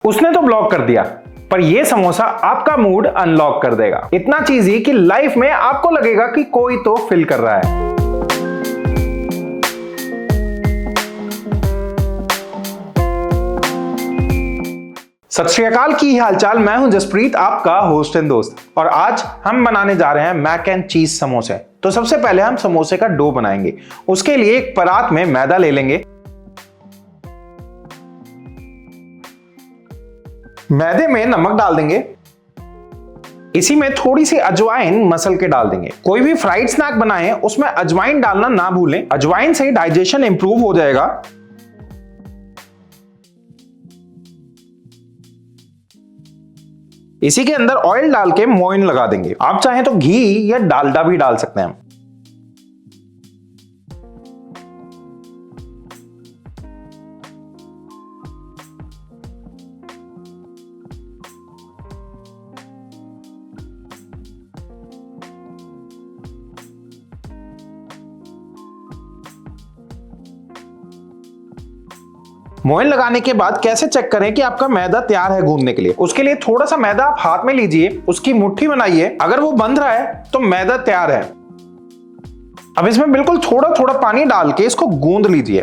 उसने तो ब्लॉक कर दिया, पर यह समोसा आपका मूड अनलॉक कर देगा। इतना चीजी कि लाइफ में आपको लगेगा कि कोई तो फिल कर रहा है। सत श्री अकाल, की हालचाल। मैं हूं जसप्रीत, आपका होस्ट एंड दोस्त, और आज हम बनाने जा रहे हैं मैक एंड चीज समोसे। तो सबसे पहले हम समोसे का डो बनाएंगे। उसके लिए एक परात में मैदा ले लेंगे। मैदे में नमक डाल देंगे। इसी में थोड़ी सी अजवाइन मसल के डाल देंगे। कोई भी फ्राइड स्नैक बनाएं उसमें अजवाइन डालना ना भूलें। अजवाइन से डाइजेशन इंप्रूव हो जाएगा। इसी के अंदर ऑयल डाल के मोइन लगा देंगे। आप चाहें तो घी या डालडा भी डाल सकते हैं। मोइन लगाने के बाद कैसे चेक करें कि आपका मैदा तैयार है गूंदने के लिए? उसके लिए थोड़ा सा मैदा आप हाथ में लीजिए, उसकी मुट्ठी बनाइए। अगर वो बंध रहा है तो मैदा तैयार है। अब इसमें बिल्कुल थोड़ा थोड़ा पानी डाल के इसको गूंद लीजिए।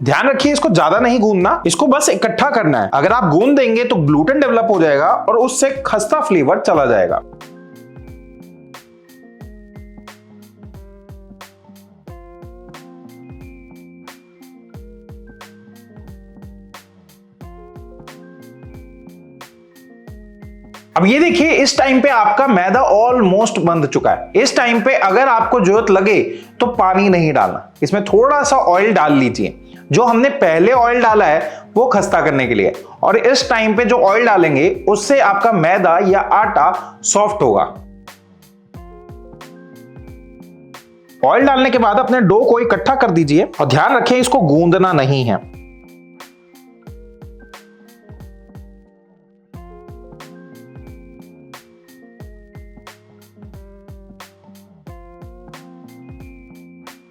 ध्यान रखिए, इसको ज्यादा नहीं गूंदना, इसको बस इकट्ठा करना है। अगर आप गूंद देंगे तो ग्लूटेन डेवलप हो जाएगा और उससे खस्ता फ्लेवर चला जाएगा। अब ये देखिए, इस टाइम पे आपका मैदा ऑलमोस्ट बंध चुका है। इस टाइम पे अगर आपको जरूरत लगे तो पानी नहीं डालना, इसमें थोड़ा सा ऑयल डाल लीजिए। जो हमने पहले ऑयल डाला है वो खस्ता करने के लिए, और इस टाइम पे जो ऑयल डालेंगे उससे आपका मैदा या आटा सॉफ्ट होगा। ऑयल डालने के बाद अपने डो को इकट्ठा कर दीजिए और ध्यान रखें इसको गूंदना नहीं है।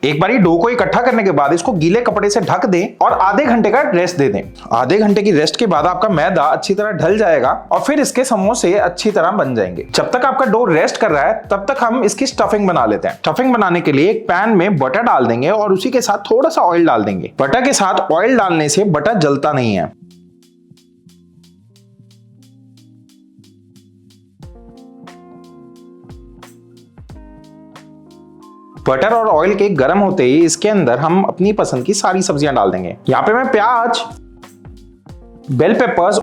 एक बारी डो को इकट्ठा करने के बाद इसको गीले कपड़े से ढक दें और आधे घंटे का रेस्ट दे दें। आधे घंटे की रेस्ट के बाद आपका मैदा अच्छी तरह ढल जाएगा और फिर इसके समोसे अच्छी तरह बन जाएंगे। जब तक आपका डो रेस्ट कर रहा है तब तक हम इसकी स्टफिंग बना लेते हैं। स्टफिंग बनाने के लिए एक पैन में बटर डाल देंगे और उसी के साथ थोड़ा सा ऑयल डाल देंगे। बटर के साथ ऑयल डालने से बटर जलता नहीं है। बटर और ऑयल के गर्म होते ही इसके अंदर हम अपनी पसंद की सारी सब्जियां डाल देंगे। यहां पे मैं प्याज, बेल पेपर्स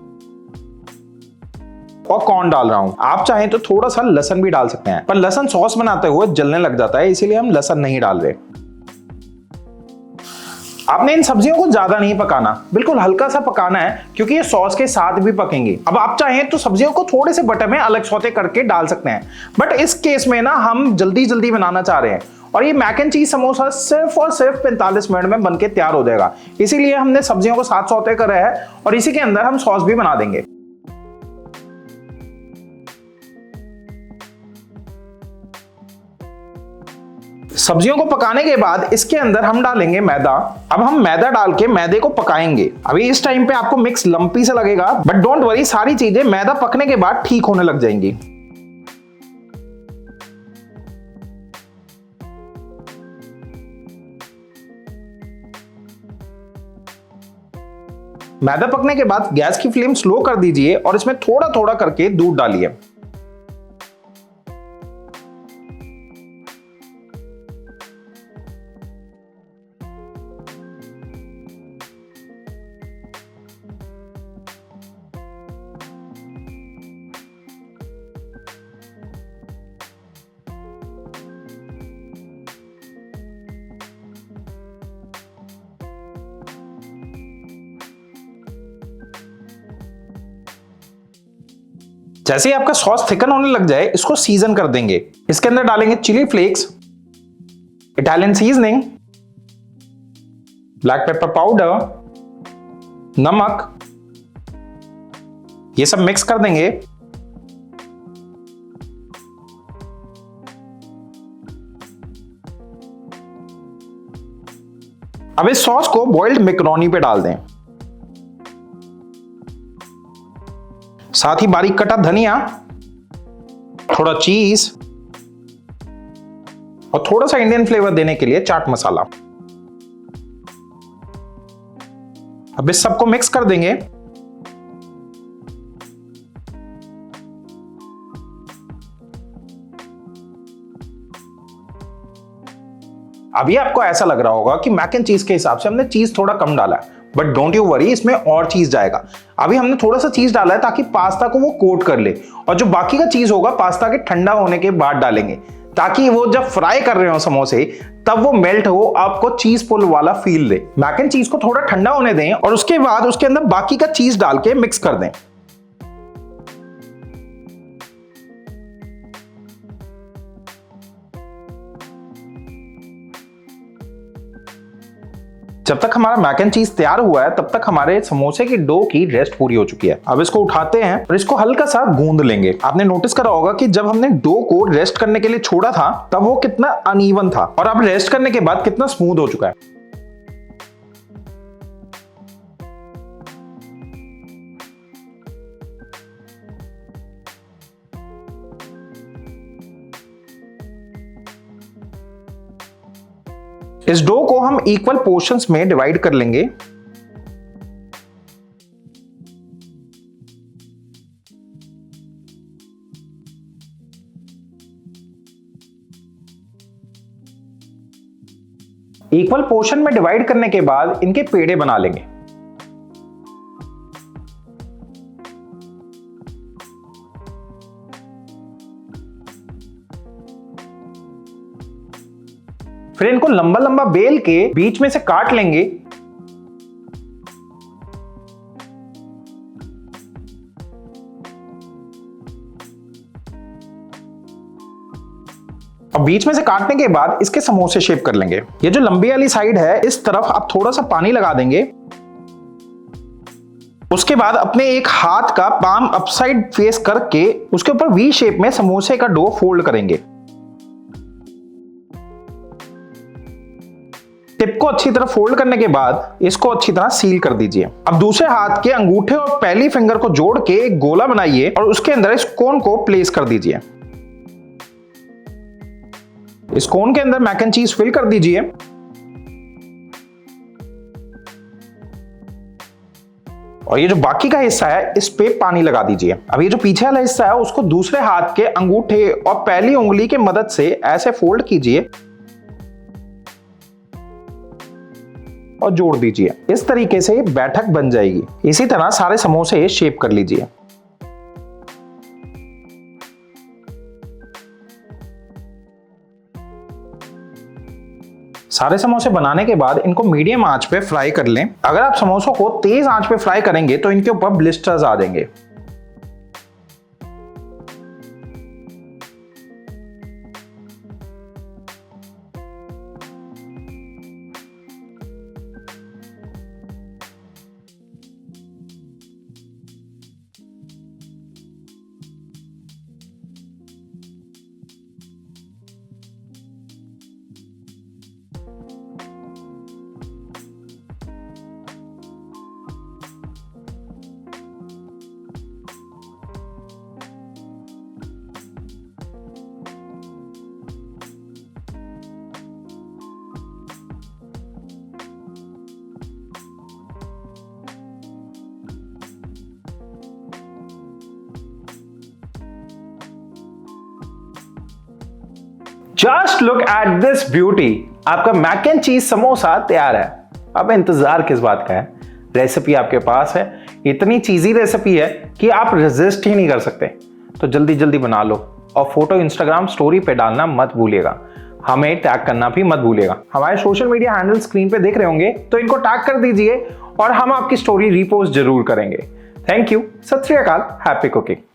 और कॉर्न डाल रहा हूं। आप चाहें तो थोड़ा सा लहसुन भी डाल सकते हैं, पर लहसुन सॉस बनाते हुए जलने लग जाता है, इसीलिए हम लहसुन नहीं डाल रहे। आपने इन सब्जियों को ज्यादा नहीं पकाना, बिल्कुल हल्का सा पकाना है, क्योंकि ये सॉस के साथ भी पकेंगे। अब आप चाहें तो सब्जियों को थोड़े से बटर में अलग सौते करके डाल सकते हैं, बट इस केस में ना हम जल्दी जल्दी बनाना चाह रहे हैं और ये मैक एंड चीज समोसा सिर्फ और सिर्फ 45 मिनट में बनके तैयार हो जाएगा। इसीलिए हमने सब्जियों को साथ सौते कर रहा है और इसी के अंदर हम सॉस भी बना देंगे। सब्जियों को पकाने के बाद इसके अंदर हम डालेंगे मैदा। अब हम मैदा डाल के मैदे को पकाएंगे। अभी इस टाइम पे आपको मिक्स लंपी से लगेगा, बट डोंट वरी, सारी चीजें मैदा पकने के बाद ठीक होने लग जाएंगी। मैदा पकने के बाद गैस की फ्लेम स्लो कर दीजिए और इसमें थोड़ा थोड़ा करके दूध डालिए। जैसे ही आपका सॉस थिकन होने लग जाए इसको सीजन कर देंगे। इसके अंदर डालेंगे chilli flakes, Italian seasoning, black pepper powder, नमक, ये सब मिक्स कर देंगे। अब इस सॉस को बॉइल्ड मैकरोनी पे डाल दें, साथ ही बारीक कटा धनिया, थोड़ा चीज और थोड़ा सा इंडियन फ्लेवर देने के लिए चाट मसाला। अब इस सबको मिक्स कर देंगे। अभी आपको ऐसा लग रहा होगा कि मैक एंड चीज के हिसाब से हमने चीज थोड़ा कम डाला है, बट डोंट यू वरी, इसमें और चीज जाएगा। अभी हमने थोड़ा सा चीज डाला है ताकि पास्ता को वो कोट कर ले, और जो बाकी का चीज होगा पास्ता के ठंडा होने के बाद डालेंगे, ताकि वो जब फ्राई कर रहे हो समोसे तब वो मेल्ट हो, आपको चीज पुल वाला फील दे। मैक एंड चीज को थोड़ा ठंडा होने दें और उसके बाद उसके अंदर बाकी का चीज डाल के मिक्स कर दें। जब तक हमारा मैक एंड चीज तैयार हुआ है तब तक हमारे समोसे की डो की रेस्ट पूरी हो चुकी है। अब इसको उठाते हैं और इसको हल्का सा गूंद लेंगे। आपने नोटिस करा होगा कि जब हमने डो को रेस्ट करने के लिए छोड़ा था तब वो कितना अनइवन था, और अब रेस्ट करने के बाद कितना स्मूथ हो चुका है। इस डो को हम इक्वल पोर्शंस में डिवाइड कर लेंगे। इक्वल पोर्शन में डिवाइड करने के बाद इनके पेड़े बना लेंगे। फिर इनको लंबा लंबा बेल के बीच में से काट लेंगे। और बीच में से काटने के बाद इसके समोसे शेप कर लेंगे। ये जो लंबी वाली साइड है इस तरफ आप थोड़ा सा पानी लगा देंगे। उसके बाद अपने एक हाथ का पाम अपसाइड फेस करके उसके ऊपर वी शेप में समोसे का डो फोल्ड करेंगे। टिप को अच्छी तरह फोल्ड करने के बाद इसको अच्छी तरह सील कर दीजिए। अब दूसरे हाथ के अंगूठे और पहली फिंगर को जोड़ के एक गोला बनाइए और उसके अंदर इस कोन को प्लेस कर दीजिए। इस कोन के अंदर मैक एंड चीज फिल कर दीजिए। और ये जो बाकी का हिस्सा है इस पे पानी लगा दीजिए। अब ये जो पीछे वाला हिस्सा है उसको दूसरे हाथ के अंगूठे और पहली उंगली की मदद से ऐसे फोल्ड कीजिए और जोड़ दीजिए। इस तरीके से बैठक बन जाएगी। इसी तरह सारे समोसे शेप कर लीजिए। सारे समोसे बनाने के बाद इनको मीडियम आंच पे फ्राई कर लें। अगर आप समोसों को तेज आंच पे फ्राई करेंगे तो इनके ऊपर ब्लिस्टर्स आ जाएंगे। Just look at this beauty, आपका मैक एंड चीज समोसा तैयार है। अब इंतजार किस बात का है, रेसिपी आपके पास है। इतनी चीजी रेसिपी है कि आप रेजिस्ट ही नहीं कर सकते। तो जल्दी जल्दी बना लो और फोटो इंस्टाग्राम स्टोरी पे डालना मत भूलिएगा। हमें टैग करना भी मत भूलिएगा। हमारे सोशल मीडिया हैंडल स्क्रीन पे देख रहे होंगे तो इनको टैग कर दीजिए और हम आपकी स्टोरी रीपोस्ट जरूर करेंगे। थैंक यू, सत श्री अकाल, हैप्पी कुकिंग।